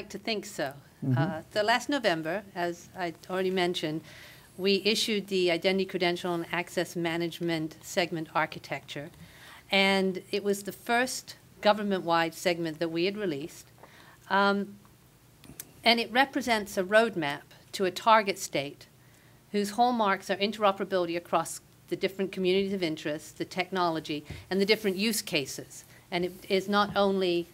Like to think so. So last November, as I already mentioned, we issued the Identity Credential and Access Management segment architecture, and it was the first government-wide segment that we had released, and it represents a roadmap to a target state whose hallmarks are interoperability across the different communities of interest, the technology, and the different use cases. And it is not only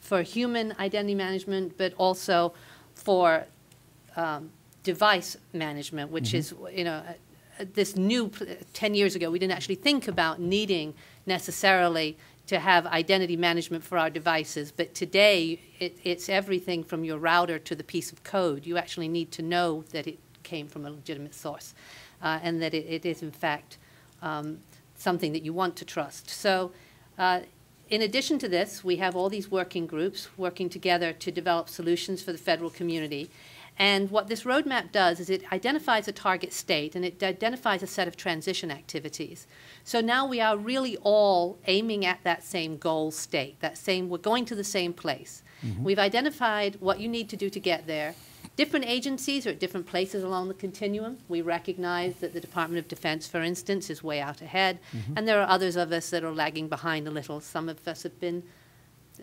for human identity management, but also for device management, which is, this new, 10 years ago, we didn't actually think about needing necessarily to have identity management for our devices. But today, it's everything from your router to the piece of code. You actually need to know that it came from a legitimate source and that it is, in fact, something that you want to trust. So in addition to this, we have all these working groups working together to develop solutions for the federal community. And what this roadmap does is it identifies a target state and it identifies a set of transition activities. So now we are really all aiming at that same goal state, we're going to the same place. We've identified what you need to do to get there. Different agencies are at different places along the continuum. We recognize that the Department of Defense, for instance, is way out ahead, and there are others of us that are lagging behind a little. Some of us have been,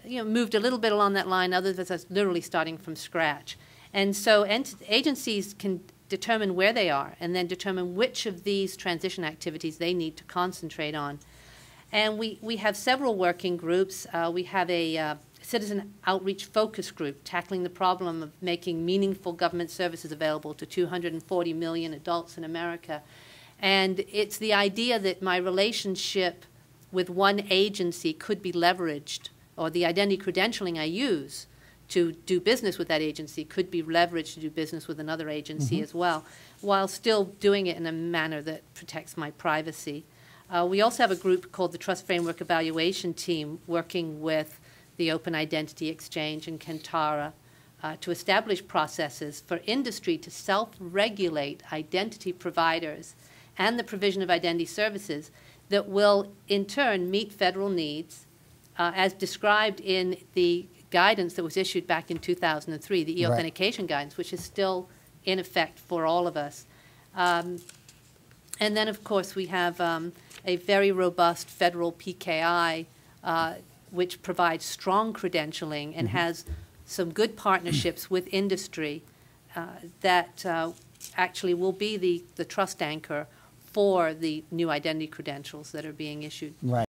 moved a little bit along that line. Others of us are literally starting from scratch. And so agencies can determine where they are and then determine which of these transition activities they need to concentrate on. And we have several working groups. We have a citizen outreach focus group tackling the problem of making meaningful government services available to 240 million adults in America. And it's the idea that my relationship with one agency could be leveraged, or the identity credentialing I use to do business with that agency could be leveraged to do business with another agency as well, while still doing it in a manner that protects my privacy. We also have a group called the Trust Framework Evaluation Team working with the Open Identity Exchange and Kantara to establish processes for industry to self-regulate identity providers and the provision of identity services that will in turn meet federal needs as described in the guidance that was issued back in 2003, the e-authentication guidance, which is still in effect for all of us. And then, of course, we have a very robust federal PKI which provides strong credentialing and has some good partnerships with industry that actually will be the trust anchor for the new identity credentials that are being issued.